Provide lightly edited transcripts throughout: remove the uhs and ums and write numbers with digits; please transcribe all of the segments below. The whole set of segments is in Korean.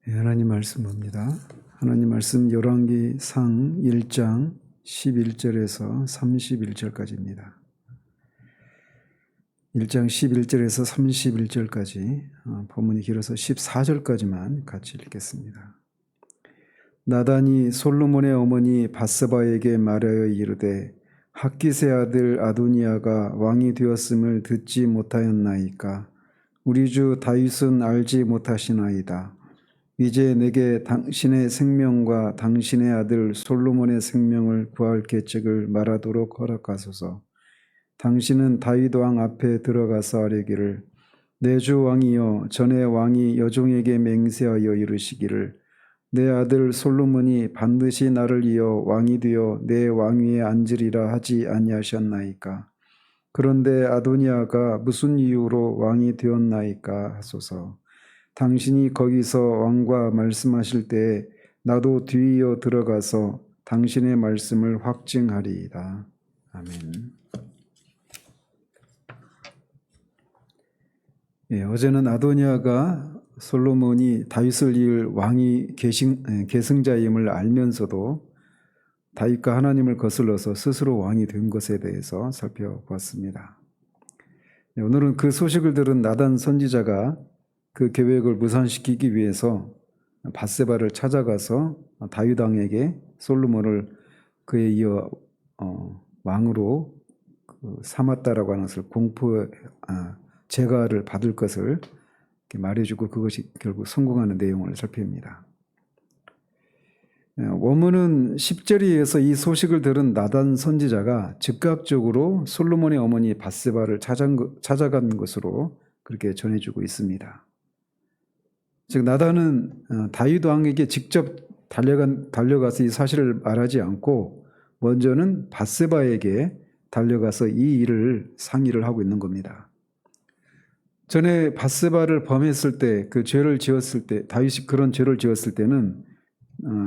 하나님 말씀 봅니다. 하나님 말씀 열왕기상 1장 11절에서 31절까지입니다. 1장 11절에서 31절까지 본문이 길어서 14절까지만 같이 읽겠습니다. 나단이 솔로몬의 어머니 밧세바에게 말하여 이르되 핫깃의 아들 아도니아가 왕이 되었음을 듣지 못하였나이까. 우리 주 다윗은 알지 못하시나이다. 이제 내게 당신의 생명과 당신의 아들 솔로몬의 생명을 구할 계책을 말하도록 허락하소서. 당신은 다윗 왕 앞에 들어가서 아뢰기를 내 주 왕이여, 전에 왕이 여종에게 맹세하여 이르시기를 내 아들 솔로몬이 반드시 나를 이어 왕이 되어 내 왕위에 앉으리라 하지 아니하셨나이까. 그런데 아도니아가 무슨 이유로 왕이 되었나이까 하소서. 당신이 거기서 왕과 말씀하실 때에 나도 뒤이어 들어가서 당신의 말씀을 확증하리이다. 아멘. 어제는 아도니아가 솔로몬이 다윗을 이을 왕이 계승자임을 알면서도 다윗과 하나님을 거슬러서 스스로 왕이 된 것에 대해서 살펴보았습니다. 오늘은 그 소식을 들은 나단 선지자가 그 계획을 무산시키기 위해서 밧세바를 찾아가서 다윗 왕에게 솔로몬을 그에 이어 왕으로 삼았다라고 하는 것을 제가를 받을 것을 말해주고 그것이 결국 성공하는 내용을 살펴봅니다. 원문은 10절에 의해서 이 소식을 들은 나단 선지자가 즉각적으로 솔로몬의 어머니 밧세바를 찾아간 것으로 그렇게 전해주고 있습니다. 즉 나단은 다윗 왕에게 직접 달려가서 이 사실을 말하지 않고 먼저는 밧세바에게 달려가서 이 일을 상의를 하고 있는 겁니다. 전에 밧세바를 범했을 때 그 죄를 지었을 때 다윗이 그런 죄를 지었을 때는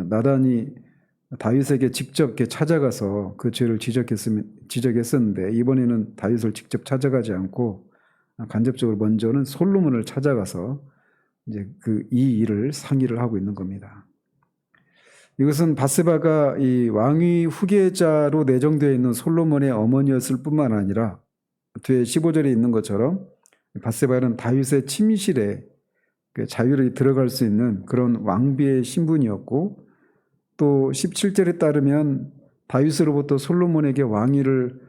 나단이 다윗에게 직접 이렇게 찾아가서 그 죄를 지적했었는데 이번에는 다윗을 직접 찾아가지 않고 간접적으로 먼저는 솔로몬을 찾아가서 이제 이 일을 상의를 하고 있는 겁니다. 이것은 밧세바가 이 왕위 후계자로 내정되어 있는 솔로몬의 어머니였을 뿐만 아니라 뒤에 15절에 있는 것처럼 밧세바는 다윗의 침실에 자유롭게 들어갈 수 있는 그런 왕비의 신분이었고 또 17절에 따르면 다윗으로부터 솔로몬에게 왕위를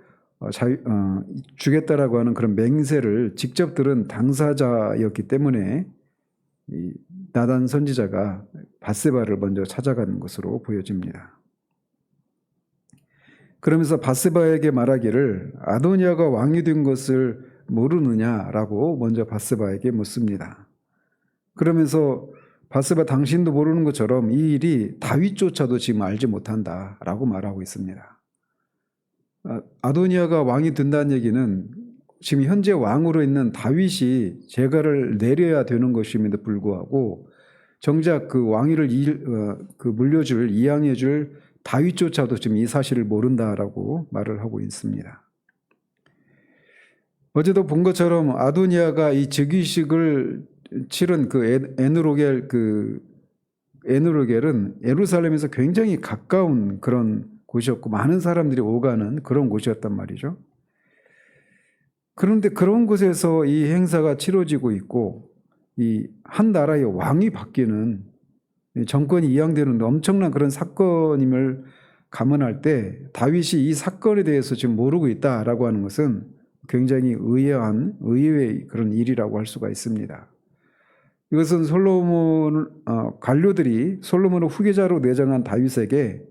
주겠다라고 하는 그런 맹세를 직접 들은 당사자였기 때문에 이 나단 선지자가 밧세바를 먼저 찾아가는 것으로 보여집니다. 그러면서 밧세바에게 말하기를 아도니아가 왕이 된 것을 모르느냐라고 먼저 밧세바에게 묻습니다. 그러면서 밧세바 당신도 모르는 것처럼 이 일이 다윗조차도 지금 알지 못한다라고 말하고 있습니다. 아도니아가 왕이 된다는 얘기는 지금 현재 왕으로 있는 다윗이 제가를 내려야 되는 것임에도 불구하고 정작 그 왕위를 물려줄 이양해줄 다윗조차도 지금 이 사실을 모른다라고 말을 하고 있습니다. 어제도 본 것처럼 아도니아가 이 즉위식을 치른 에누로겔은 예루살렘에서 굉장히 가까운 그런 곳이었고 많은 사람들이 오가는 그런 곳이었단 말이죠. 그런데 그런 곳에서 이 행사가 치러지고 있고 이 한 나라의 왕이 바뀌는 정권이 이양되는 엄청난 그런 사건임을 감안할 때 다윗이 이 사건에 대해서 지금 모르고 있다라고 하는 것은 굉장히 의외의 그런 일이라고 할 수가 있습니다. 이것은 관료들이 솔로몬을 후계자로 내정한 다윗에게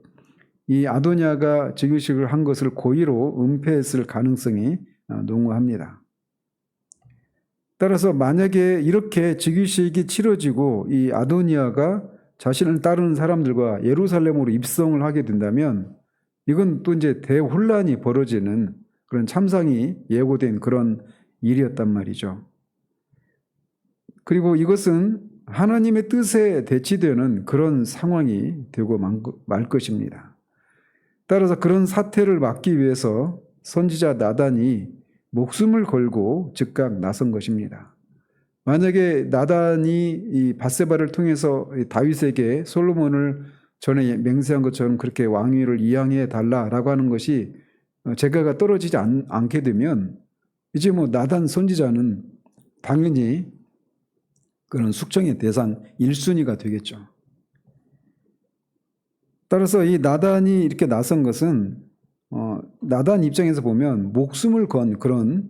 이 아도니아가 즉위식을 한 것을 고의로 은폐했을 가능성이 농후합니다. 따라서 만약에 이렇게 즉위식이 치러지고 이 아도니아가 자신을 따르는 사람들과 예루살렘으로 입성을 하게 된다면 이건 또 이제 대혼란이 벌어지는 그런 참상이 예고된 그런 일이었단 말이죠. 그리고 이것은 하나님의 뜻에 대치되는 그런 상황이 되고 말 것입니다. 따라서 그런 사태를 막기 위해서 선지자 나단이 목숨을 걸고 즉각 나선 것입니다. 만약에 나단이 이 밧세바를 통해서 다윗에게 솔로몬을 전에 맹세한 것처럼 그렇게 왕위를 이양해 달라라고 하는 것이 제가가 떨어지지 않게 되면 이제 뭐 나단 선지자는 당연히 그런 숙청의 대상 1순위가 되겠죠. 따라서 이 나단이 이렇게 나선 것은 나단 입장에서 보면 목숨을 건 그런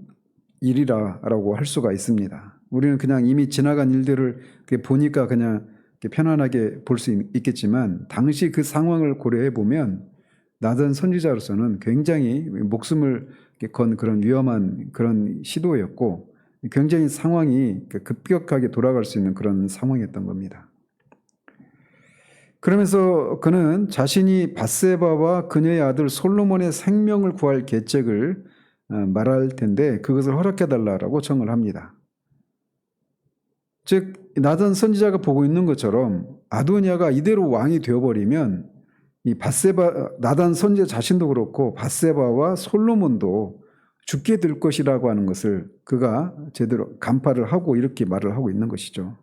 일이라고 할 수가 있습니다. 우리는 그냥 이미 지나간 일들을 보니까 그냥 편안하게 볼 수 있겠지만 당시 그 상황을 고려해 보면 나단 선지자로서는 굉장히 목숨을 건 그런 위험한 그런 시도였고 굉장히 상황이 급격하게 돌아갈 수 있는 그런 상황이었던 겁니다. 그러면서 그는 자신이 밧세바와 그녀의 아들 솔로몬의 생명을 구할 계책을 말할 텐데 그것을 허락해달라고 청을 합니다. 즉 나단 선지자가 보고 있는 것처럼 아도니아가 이대로 왕이 되어버리면 이 밧세바, 나단 선지자 자신도 그렇고 밧세바와 솔로몬도 죽게 될 것이라고 하는 것을 그가 제대로 간파를 하고 이렇게 말을 하고 있는 것이죠.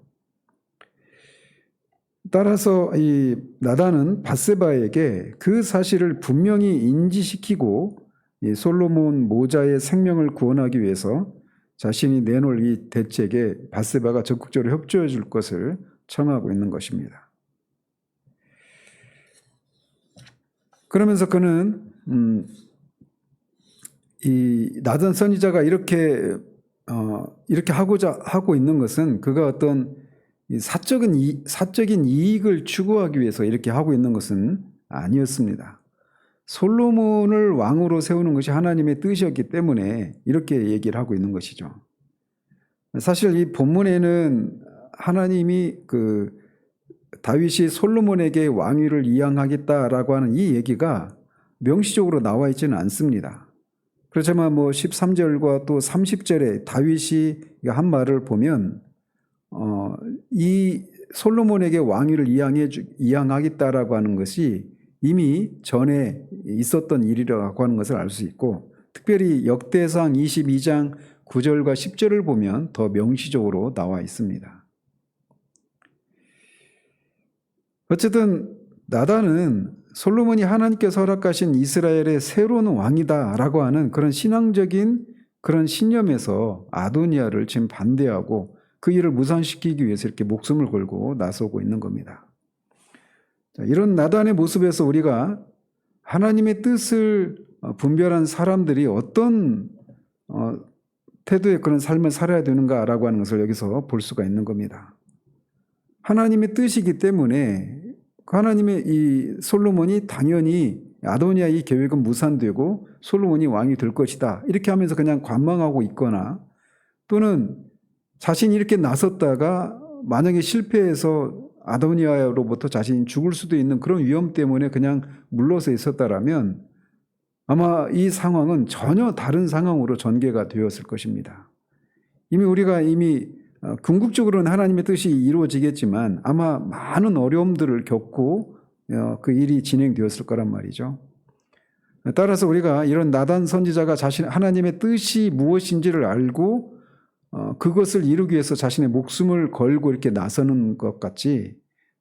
따라서 이 나단은 밧세바에게 그 사실을 분명히 인지시키고 이 솔로몬 모자의 생명을 구원하기 위해서 자신이 내놓을 이 대책에 밧세바가 적극적으로 협조해 줄 것을 청하고 있는 것입니다. 그러면서 그는 이 나단 선지자가 이렇게 하고자 하고 있는 것은 그가 어떤 사적인 이익을 추구하기 위해서 이렇게 하고 있는 것은 아니었습니다. 솔로몬을 왕으로 세우는 것이 하나님의 뜻이었기 때문에 이렇게 얘기를 하고 있는 것이죠. 사실 이 본문에는 하나님이 다윗이 솔로몬에게 왕위를 이양하겠다라고 하는 이 얘기가 명시적으로 나와 있지는 않습니다. 그렇지만 13절과 또 30절에 다윗이 한 말을 보면 이 솔로몬에게 왕위를 이양하겠다라고 하는 것이 이미 전에 있었던 일이라고 하는 것을 알 수 있고 특별히 역대상 22장 9절과 10절을 보면 더 명시적으로 나와 있습니다. 어쨌든 나단은 솔로몬이 하나님께서 허락하신 이스라엘의 새로운 왕이다라고 하는 그런 신앙적인 그런 신념에서 아도니아를 지금 반대하고 그 일을 무산시키기 위해서 이렇게 목숨을 걸고 나서고 있는 겁니다. 이런 나단의 모습에서 우리가 하나님의 뜻을 분별한 사람들이 어떤 태도의 그런 삶을 살아야 되는가라고 하는 것을 여기서 볼 수가 있는 겁니다. 하나님의 뜻이기 때문에 하나님의 이 솔로몬이 당연히 아도니아 이 계획은 무산되고 솔로몬이 왕이 될 것이다 이렇게 하면서 그냥 관망하고 있거나 또는 자신이 이렇게 나섰다가 만약에 실패해서 아도니아로부터 자신이 죽을 수도 있는 그런 위험 때문에 그냥 물러서 있었다라면 아마 이 상황은 전혀 다른 상황으로 전개가 되었을 것입니다. 우리가 궁극적으로는 하나님의 뜻이 이루어지겠지만 아마 많은 어려움들을 겪고 그 일이 진행되었을 거란 말이죠. 따라서 우리가 이런 나단 선지자가 하나님의 뜻이 무엇인지를 알고 그것을 이루기 위해서 자신의 목숨을 걸고 이렇게 나서는 것 같이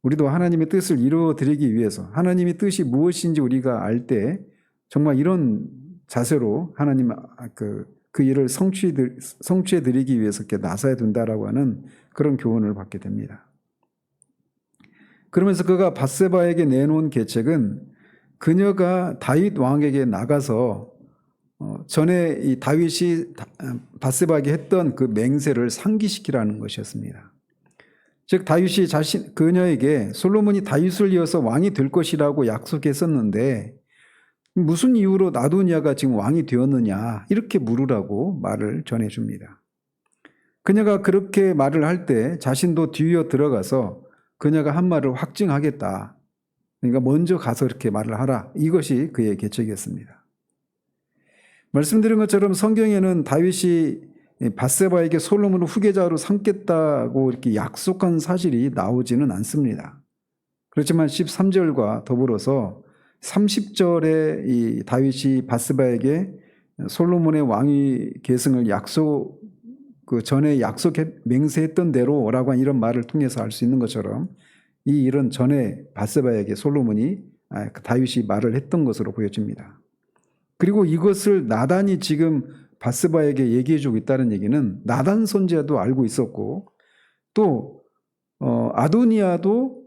우리도 하나님의 뜻을 이루어드리기 위해서 하나님의 뜻이 무엇인지 우리가 알 때 정말 이런 자세로 하나님 그 일을 성취해드리기 위해서 이렇게 나서야 된다라고 하는 그런 교훈을 받게 됩니다. 그러면서 그가 밧세바에게 내놓은 계책은 그녀가 다윗 왕에게 나가서 전에 이 다윗이 밧세바에게 했던 그 맹세를 상기시키라는 것이었습니다. 즉 다윗이 그녀에게 솔로몬이 다윗을 이어서 왕이 될 것이라고 약속했었는데 무슨 이유로 아도니아가 지금 왕이 되었느냐 이렇게 물으라고 말을 전해줍니다. 그녀가 그렇게 말을 할 때 자신도 뒤이어 들어가서 그녀가 한 말을 확증하겠다. 그러니까 먼저 가서 이렇게 말을 하라. 이것이 그의 계책이었습니다. 말씀드린 것처럼 성경에는 다윗이 밧세바에게 솔로몬을 후계자로 삼겠다고 이렇게 약속한 사실이 나오지는 않습니다. 그렇지만 13절과 더불어서 30절에 이 다윗이 밧세바에게 솔로몬의 왕위 계승을 그 전에 맹세했던 대로라고 한 이런 말을 통해서 알 수 있는 것처럼 이 일은 전에 밧세바에게 다윗이 말을 했던 것으로 보여집니다. 그리고 이것을 나단이 지금 밧세바에게 얘기해주고 있다는 얘기는 나단 선지자도 알고 있었고 또 아도니아도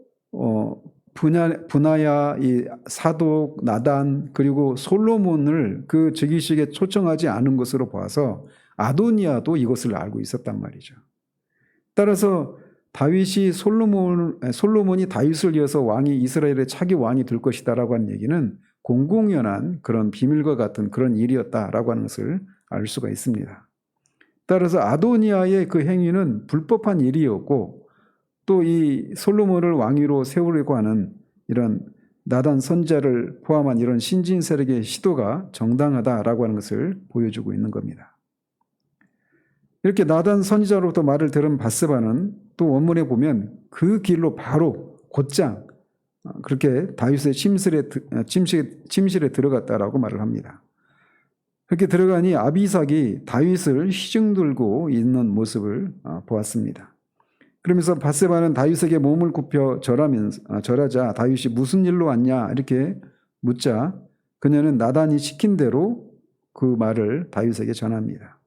분하야, 이 사독, 나단 그리고 솔로몬을 그 즉위식에 초청하지 않은 것으로 봐서 아도니아도 이것을 알고 있었단 말이죠. 따라서 솔로몬이 다윗을 이어서 이스라엘의 차기 왕이 될 것이다라고 하는 얘기는 공공연한 그런 비밀과 같은 그런 일이었다라고 하는 것을 알 수가 있습니다. 따라서 아도니아의 그 행위는 불법한 일이었고 또 이 솔로몬을 왕위로 세우려고 하는 이런 나단 선지자를 포함한 이런 신진 세력의 시도가 정당하다라고 하는 것을 보여주고 있는 겁니다. 이렇게 나단 선지자로부터 말을 들은 밧세바는 또 원문에 보면 그 길로 바로 곧장 그렇게 다윗의 침실에 들어갔다라고 말을 합니다. 그렇게 들어가니 아비삭이 다윗을 휘중들고 있는 모습을 보았습니다. 그러면서 밧세바는 다윗에게 몸을 굽혀 절하자 다윗이 무슨 일로 왔냐 이렇게 묻자 그녀는 나단이 시킨 대로 그 말을 다윗에게 전합니다.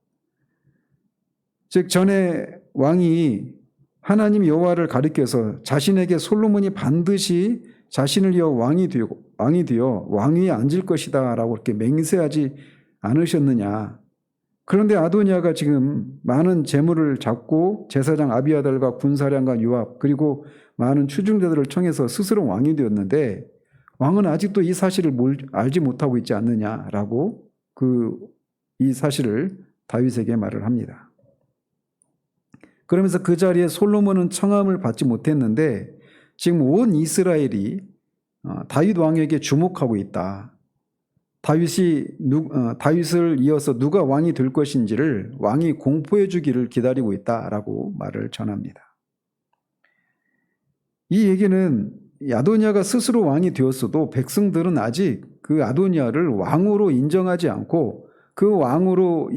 즉 전에 왕이 하나님 여호와를 가리켜서 자신에게 솔로몬이 반드시 자신을 이어 왕이 되어 왕위에 앉을 것이다 라고 이렇게 맹세하지 않으셨느냐. 그런데 아도니아가 지금 많은 재물을 잡고 제사장 아비아달과 군사령과 요압 그리고 많은 추중자들을 청해서 스스로 왕이 되었는데 왕은 아직도 이 사실을 알지 못하고 있지 않느냐라고 이 사실을 다윗에게 말을 합니다. 그러면서 그 자리에 솔로몬은 청함을 받지 못했는데 지금 온 이스라엘이 다윗 왕에게 주목하고 있다. 다윗을 이어서 누가 왕이 될 것인지를 왕이 공포해 주기를 기다리고 있다라고 말을 전합니다. 이 얘기는 아도니아가 스스로 왕이 되었어도 백성들은 아직 그 아도니아를 왕으로 인정하지 않고 그 왕으로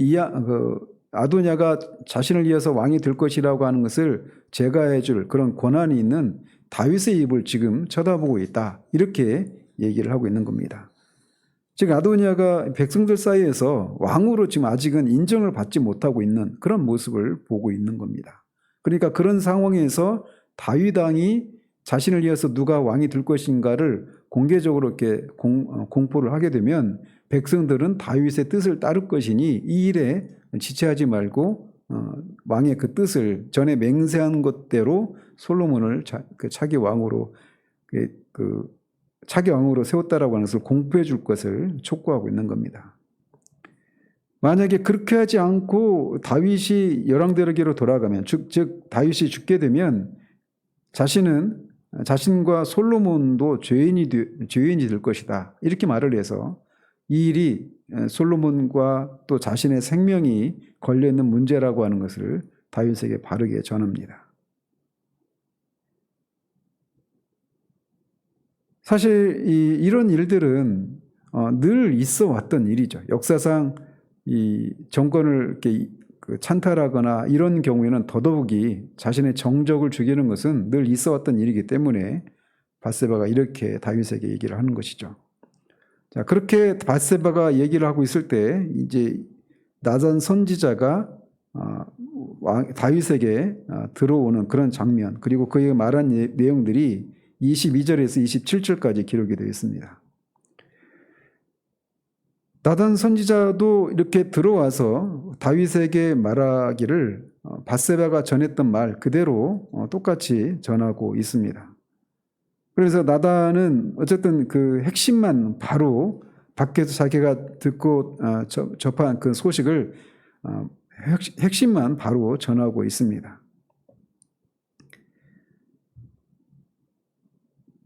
아도니아가 자신을 이어서 왕이 될 것이라고 하는 것을 제거해 줄 그런 권한이 있는 다윗의 입을 지금 쳐다보고 있다. 이렇게 얘기를 하고 있는 겁니다. 즉 아도니아가 백성들 사이에서 왕으로 지금 아직은 인정을 받지 못하고 있는 그런 모습을 보고 있는 겁니다. 그러니까 그런 상황에서 다윗 왕이 자신을 이어서 누가 왕이 될 것인가를 공개적으로 이렇게 공포를 하게 되면 백성들은 다윗의 뜻을 따를 것이니 이 일에 지체하지 말고 왕의 그 뜻을 전에 맹세한 것대로 솔로몬을 차기 왕으로 세웠다라고 하는 것을 공포해 줄 것을 촉구하고 있는 겁니다. 만약에 그렇게 하지 않고 다윗이 열왕대로기로 돌아가면 즉 다윗이 죽게 되면 자신과 솔로몬도 죄인이 될 것이다. 이렇게 말을 해서 이 일이 솔로몬과 또 자신의 생명이 걸려있는 문제라고 하는 것을 다윗에게 바르게 전합니다. 사실 이런 일들은 늘 있어 왔던 일이죠. 역사상 이 정권을 이렇게 찬탈하거나 이런 경우에는 더더욱이 자신의 정적을 죽이는 것은 늘 있어 왔던 일이기 때문에 밧세바가 이렇게 다윗에게 얘기를 하는 것이죠. 자, 그렇게 밧세바가 얘기를 하고 있을 때 이제 나단 선지자가 다윗에게 들어오는 그런 장면 그리고 그의 말한 내용들이 22절에서 27절까지 기록이 되어 있습니다. 나단 선지자도 이렇게 들어와서 다윗에게 말하기를 밧세바가 전했던 말 그대로 똑같이 전하고 있습니다. 그래서 나단은 어쨌든 그 핵심만 바로 밖에서 자기가 듣고 접한 그 소식을 핵심만 바로 전하고 있습니다.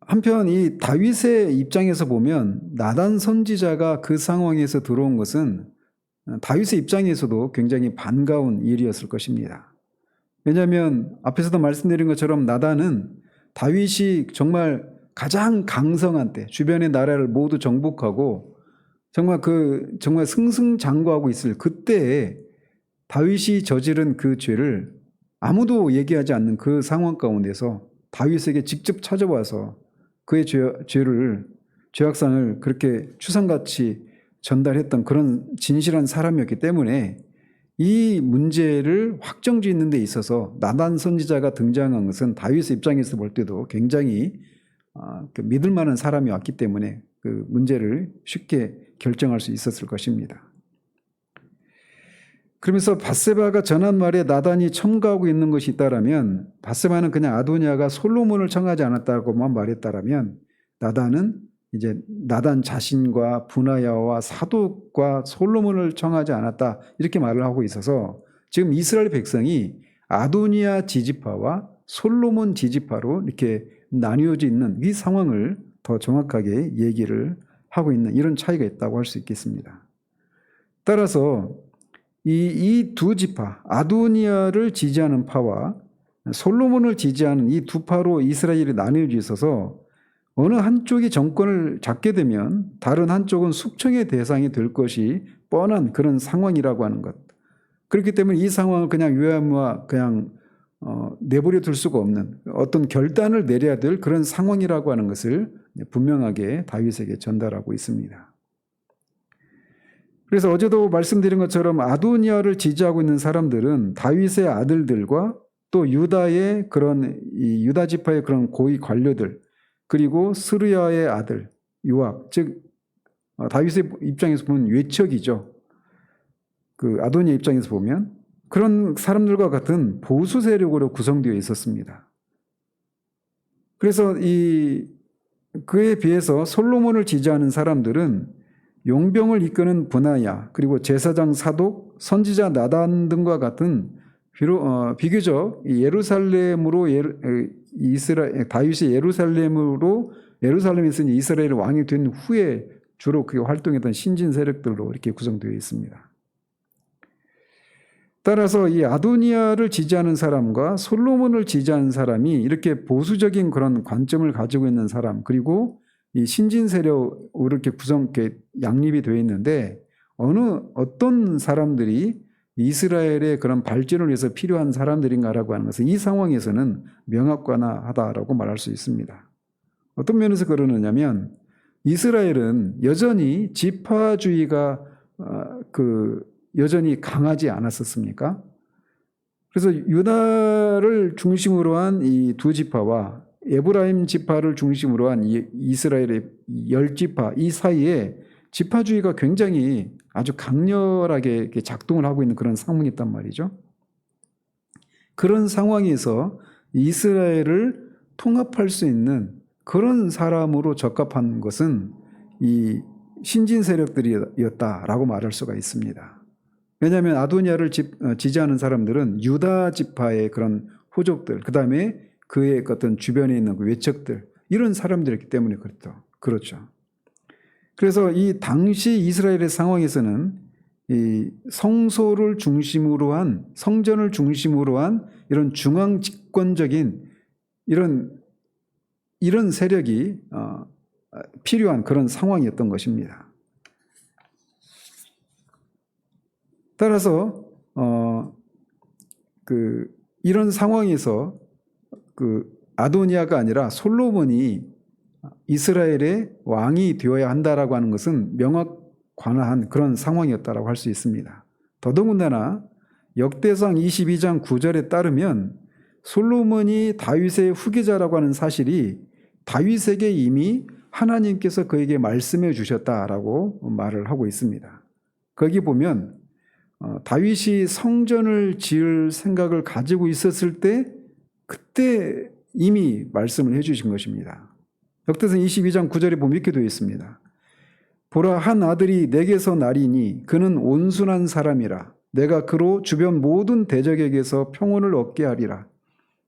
한편 이 다윗의 입장에서 보면 나단 선지자가 그 상황에서 들어온 것은 다윗의 입장에서도 굉장히 반가운 일이었을 것입니다. 왜냐하면 앞에서도 말씀드린 것처럼 나단은 다윗이 정말 가장 강성한 때 주변의 나라를 모두 정복하고 정말 승승장구하고 있을 그때에 다윗이 저지른 그 죄를 아무도 얘기하지 않는 그 상황 가운데서 다윗에게 직접 찾아와서 그의 죄악상을 그렇게 추상같이 전달했던 그런 진실한 사람이었기 때문에 이 문제를 확정짓는 데 있어서 나단 선지자가 등장한 것은 다윗의 입장에서 볼 때도 굉장히 믿을 만한 사람이 왔기 때문에 그 문제를 쉽게 결정할 수 있었을 것입니다. 그러면서 밧세바가 전한 말에 나단이 첨가하고 있는 것이 있다라면, 밧세바는 그냥 아도니아가 솔로몬을 청하지 않았다고만 말했다라면, 나단은 이제 나단 자신과 분하야와 사독과 솔로몬을 청하지 않았다 이렇게 말을 하고 있어서 지금 이스라엘 백성이 아도니아 지지파와 솔로몬 지지파로 이렇게 나뉘어져 있는 이 상황을 더 정확하게 얘기를 하고 있는 이런 차이가 있다고 할 수 있겠습니다. 따라서 이 두 지파, 아도니아를 지지하는 파와 솔로몬을 지지하는 이 두 파로 이스라엘이 나뉘어져 있어서 어느 한쪽이 정권을 잡게 되면 다른 한쪽은 숙청의 대상이 될 것이 뻔한 그런 상황이라고 하는 것. 그렇기 때문에 이 상황을 그냥 유야무야 그냥 내버려 둘 수가 없는 어떤 결단을 내려야 될 그런 상황이라고 하는 것을 분명하게 다윗에게 전달하고 있습니다. 그래서 어제도 말씀드린 것처럼 아도니아를 지지하고 있는 사람들은 다윗의 아들들과 또 유다의 그런 유다 지파의 그런 고위 관료들, 그리고 스루야의 아들 요압, 즉 다윗의 입장에서 보면 외척이죠. 그 아도니아 입장에서 보면 그런 사람들과 같은 보수 세력으로 구성되어 있었습니다. 그래서 그에 비해서 솔로몬을 지지하는 사람들은 용병을 이끄는 분하야, 그리고 제사장 사독, 선지자 나단 등과 같은 비교적 예루살렘으로 다윗이 예루살렘에서 이스라엘 왕이 된 후에 주로 그 활동했던 신진 세력들로 이렇게 구성되어 있습니다. 따라서 이 아도니아를 지지하는 사람과 솔로몬을 지지하는 사람이 이렇게 보수적인 그런 관점을 가지고 있는 사람, 그리고 이 신진 세력으로 이렇게 이렇게 양립이 되어 있는데 어떤 사람들이 이스라엘의 그런 발전을 위해서 필요한 사람들인가라고 하는 것은 이 상황에서는 명확관하다라고 말할 수 있습니다. 어떤 면에서 그러느냐면 이스라엘은 여전히 지파주의가 여전히 강하지 않았었습니까? 그래서 유다를 중심으로 한 이 두 지파와 에브라임 지파를 중심으로 한 이스라엘의 10지파 이 사이에 지파주의가 굉장히 아주 강렬하게 작동을 하고 있는 그런 상황이 있단 말이죠. 그런 상황에서 이스라엘을 통합할 수 있는 그런 사람으로 적합한 것은 이 신진 세력들이었다라고 말할 수가 있습니다. 왜냐하면 아도니아를 지지하는 사람들은 유다 지파의 그런 호족들, 그 다음에 그의 어떤 주변에 있는 그 외척들, 이런 사람들이었기 때문에 그렇죠. 그래서 이 당시 이스라엘의 상황에서는 이 성소를 중심으로 한, 성전을 중심으로 한 이런 중앙 집권적인 이런 세력이 필요한 그런 상황이었던 것입니다. 따라서 이런 상황에서 아도니아가 아니라 솔로몬이 이스라엘의 왕이 되어야 한다라고 하는 것은 명확관화한 그런 상황이었다라고 할 수 있습니다. 더더군다나 역대상 22장 9절에 따르면 솔로몬이 다윗의 후계자라고 하는 사실이 다윗에게 이미 하나님께서 그에게 말씀해 주셨다라고 말을 하고 있습니다. 거기 보면 다윗이 성전을 지을 생각을 가지고 있었을 때 그때 이미 말씀을 해주신 것입니다. 역대상 22장 9절에 보면 이렇게 되어 있습니다. 보라, 한 아들이 내게서 나리니 그는 온순한 사람이라. 내가 그로 주변 모든 대적에게서 평온을 얻게 하리라.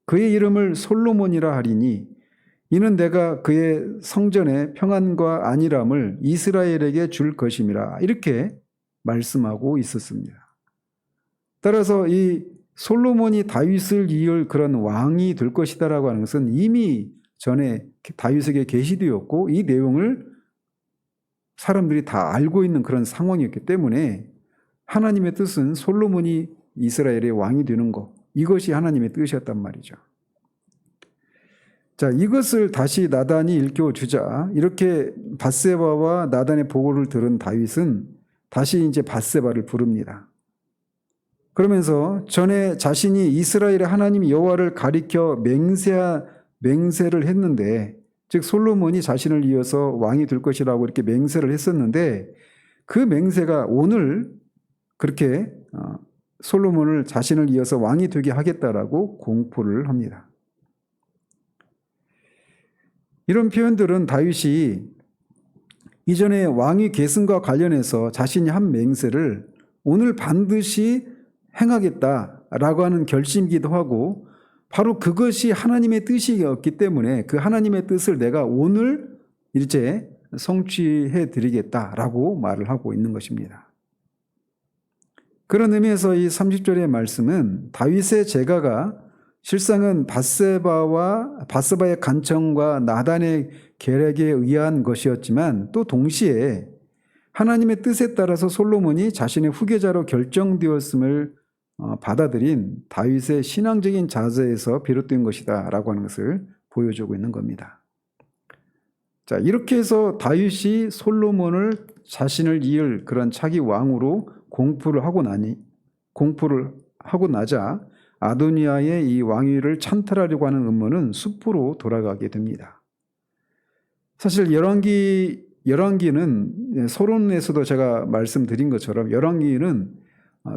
그의 이름을 솔로몬이라 하리니 이는 내가 그의 성전의 평안과 안일함을 이스라엘에게 줄 것임이라. 이렇게 말씀하고 있었습니다. 따라서 이 솔로몬이 다윗을 이을 그런 왕이 될 것이다라고 하는 것은 이미 전에 다윗에게 계시되었고 이 내용을 사람들이 다 알고 있는 그런 상황이었기 때문에 하나님의 뜻은 솔로몬이 이스라엘의 왕이 되는 것, 이것이 하나님의 뜻이었단 말이죠. 자, 이것을 다시 나단이 일깨워주자 이렇게 밧세바와 나단의 보고를 들은 다윗은 다시 이제 밧세바를 부릅니다. 그러면서 전에 자신이 이스라엘의 하나님 여호와를 가리켜 맹세를 했는데, 즉 솔로몬이 자신을 이어서 왕이 될 것이라고 이렇게 맹세를 했었는데, 그 맹세가 오늘 그렇게 솔로몬을 자신을 이어서 왕이 되게 하겠다라고 공포를 합니다. 이런 표현들은 다윗이 이전에 왕위 계승과 관련해서 자신이 한 맹세를 오늘 반드시 행하겠다라고 하는 결심이기도 하고, 바로 그것이 하나님의 뜻이었기 때문에 그 하나님의 뜻을 내가 오늘 이제 성취해 드리겠다라고 말을 하고 있는 것입니다. 그런 의미에서 이 30절의 말씀은 다윗의 제가가 실상은 밧세바의 간청과 나단의 계략에 의한 것이었지만, 또 동시에 하나님의 뜻에 따라서 솔로몬이 자신의 후계자로 결정되었음을 받아들인 다윗의 신앙적인 자세에서 비롯된 것이다 라고 하는 것을 보여주고 있는 겁니다. 자, 이렇게 해서 다윗이 솔로몬을 자신을 이을 그런 차기 왕으로 공포를 하고 나자 아도니아의 이 왕위를 찬탈하려고 하는 음모는 숲으로 돌아가게 됩니다. 사실 열왕기는 서론에서도 제가 말씀드린 것처럼 열왕기는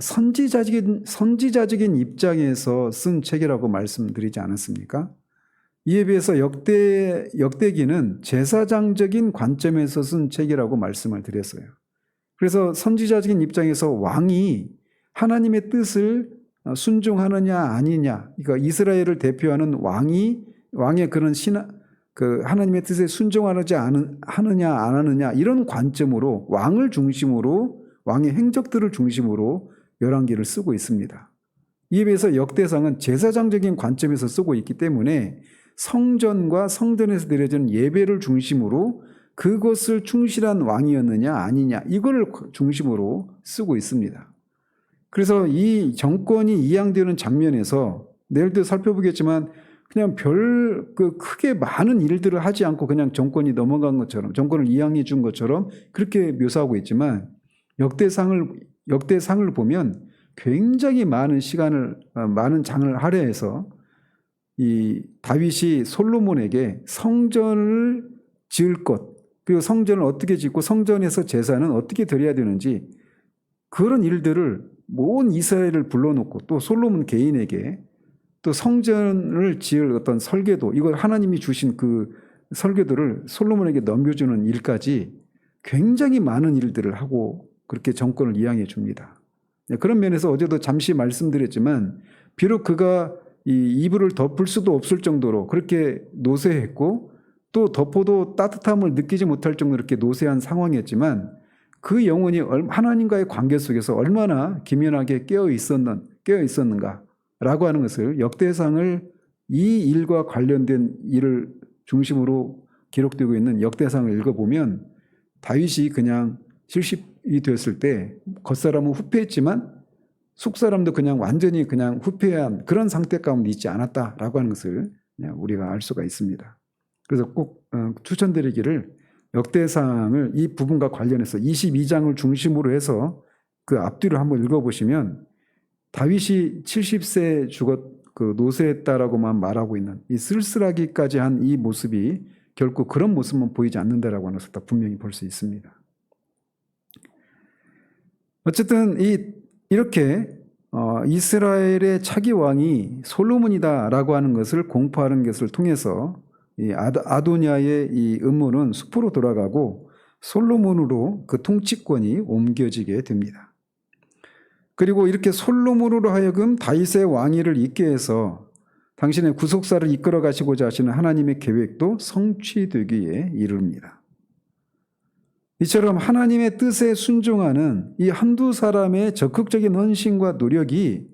선지자적인 입장에서 쓴 책이라고 말씀드리지 않았습니까? 이에 비해서 역대기는 제사장적인 관점에서 쓴 책이라고 말씀을 드렸어요. 그래서 선지자적인 입장에서 왕이 하나님의 뜻을 순종하느냐 아니냐, 그러니까 이스라엘을 대표하는 왕의 그런 하나님의 뜻에 순종하느냐 안 하느냐 이런 관점으로 왕을 중심으로 왕의 행적들을 중심으로 열왕기를 쓰고 있습니다. 이에 비해서 역대상은 제사장적인 관점에서 쓰고 있기 때문에 성전과 성전에서 드려지는 예배를 중심으로 그것을 충실한 왕이었느냐 아니냐 이걸 중심으로 쓰고 있습니다. 그래서 이 정권이 이양되는 장면에서 내일도 살펴보겠지만 그냥 크게 많은 일들을 하지 않고 그냥 정권이 넘어간 것처럼, 정권을 이양해 준 것처럼 그렇게 묘사하고 있지만, 역대상을 보면 굉장히 많은 장을 할애해서 이 다윗이 솔로몬에게 성전을 지을 것, 그리고 성전을 어떻게 짓고 성전에서 제사는 어떻게 드려야 되는지, 그런 일들을 온 이스라엘을 불러놓고 또 솔로몬 개인에게 또 성전을 지을 어떤 설계도, 이걸 하나님이 주신 그 설계도를 솔로몬에게 넘겨주는 일까지 굉장히 많은 일들을 하고 그렇게 정권을 이양해 줍니다. 그런 면에서 어제도 잠시 말씀드렸지만, 비록 그가 이 이불을 덮을 수도 없을 정도로 그렇게 노쇠했고, 또 덮어도 따뜻함을 느끼지 못할 정도로 이렇게 노쇠한 상황이었지만, 그 영혼이 하나님과의 관계 속에서 얼마나 기민하게 깨어 있었는가라고 하는 것을 역대상을, 이 일과 관련된 일을 중심으로 기록되고 있는 역대상을 읽어보면 다윗이 그냥 70이 되었을 때 겉사람은 후패했지만 속사람도 그냥 완전히 그냥 후패한 그런 상태 가운데 있지 않았다라고 하는 것을 우리가 알 수가 있습니다. 그래서 꼭 추천드리기를, 역대상을 이 부분과 관련해서 22장을 중심으로 해서 그 앞뒤를 한번 읽어보시면 다윗이 70세에 노쇠했다라고만 말하고 있는 이 쓸쓸하기까지 한 이 모습이 결코 그런 모습만 보이지 않는다라고 하는 것을 분명히 볼 수 있습니다. 어쨌든 이렇게 이스라엘의 차기 왕이 솔로몬이다라고 하는 것을 공포하는 것을 통해서 이 아도니아의 이 음모는 숲으로 돌아가고 솔로몬으로 그 통치권이 옮겨지게 됩니다. 그리고 이렇게 솔로몬으로 하여금 다윗의 왕위를 잇게 해서 당신의 구속사를 이끌어 가시고자 하시는 하나님의 계획도 성취되기에 이릅니다. 이처럼 하나님의 뜻에 순종하는 이 한두 사람의 적극적인 헌신과 노력이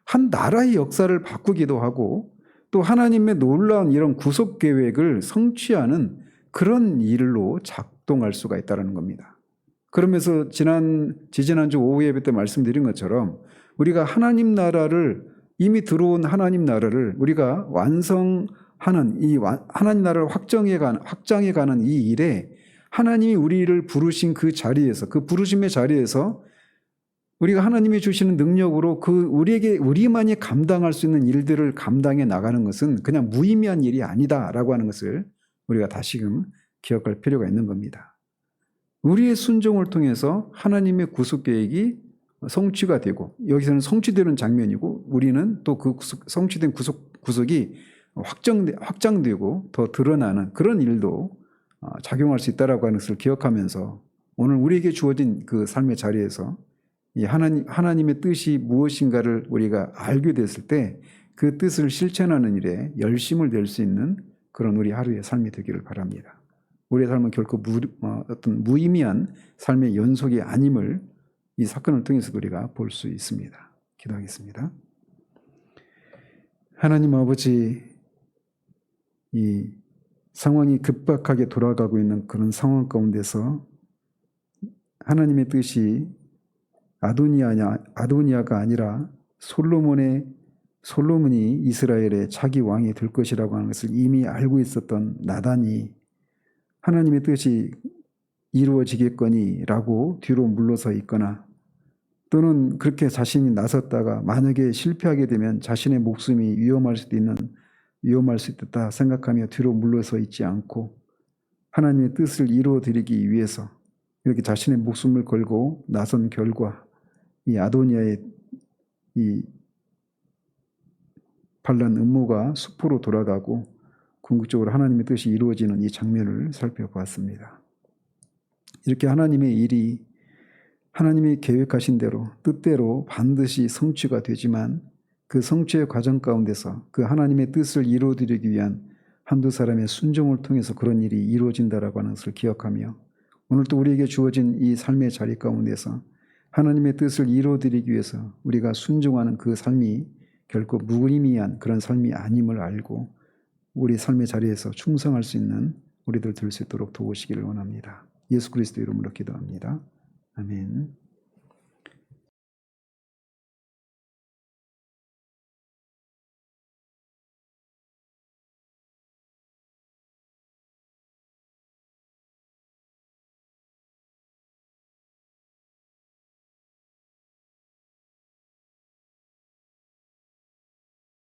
한 나라의 역사를 바꾸기도 하고, 또 하나님의 놀라운 이런 구속 계획을 성취하는 그런 일로 작동할 수가 있다는 겁니다. 그러면서 지지난주 오후 예배 때 말씀드린 것처럼 우리가 하나님 나라를 이미 들어온 하나님 나라를 우리가 완성하는 이 하나님 나라를 확장해 가는 이 일에 하나님이 우리를 부르신 그 자리에서 그 부르심의 자리에서 우리가 하나님이 주시는 능력으로 그 우리만이 감당할 수 있는 일들을 감당해 나가는 것은 그냥 무의미한 일이 아니다라고 하는 것을 우리가 다시금 기억할 필요가 있는 겁니다. 우리의 순종을 통해서 하나님의 구속 계획이 성취가 되고 여기서는 성취되는 장면이고 우리는 또 그 성취된 구속이 확장되고 더 드러나는 그런 일도 작용할 수 있다라고 하는 것을 기억하면서 오늘 우리에게 주어진 그 삶의 자리에서 이 하나님의 뜻이 무엇인가를 우리가 알게 됐을 때 그 뜻을 실천하는 일에 열심을 낼 수 있는 그런 우리 하루의 삶이 되기를 바랍니다. 우리의 삶은 결코 어떤 무의미한 삶의 연속이 아님을 이 사건을 통해서 우리가 볼 수 있습니다. 기도하겠습니다. 하나님 아버지, 이 상황이 급박하게 돌아가고 있는 그런 상황 가운데서 하나님의 뜻이 아도니아가 아니라 솔로몬이 이스라엘의 차기 왕이 될 것이라고 하는 것을 이미 알고 있었던 나단이 하나님의 뜻이 이루어지겠거니라고 뒤로 물러서 있거나 또는 그렇게 자신이 나섰다가 만약에 실패하게 되면 자신의 목숨이 위험할 수 있다 생각하며 뒤로 물러서 있지 않고 하나님의 뜻을 이루어드리기 위해서 이렇게 자신의 목숨을 걸고 나선 결과 이 아도니아의 이 반란 음모가 수포로 돌아가고 궁극적으로 하나님의 뜻이 이루어지는 이 장면을 살펴보았습니다. 이렇게 하나님의 일이 하나님이 계획하신 대로 뜻대로 반드시 성취가 되지만 그 성취의 과정 가운데서 그 하나님의 뜻을 이루어드리기 위한 한두 사람의 순종을 통해서 그런 일이 이루어진다라고 하는 것을 기억하며 오늘 또 우리에게 주어진 이 삶의 자리 가운데서 하나님의 뜻을 이루어드리기 위해서 우리가 순종하는 그 삶이 결코 무의미한 그런 삶이 아님을 알고 우리 삶의 자리에서 충성할 수 있는 우리들 될 수 있도록 도우시기를 원합니다. 예수 그리스도 이름으로 기도합니다. 아멘.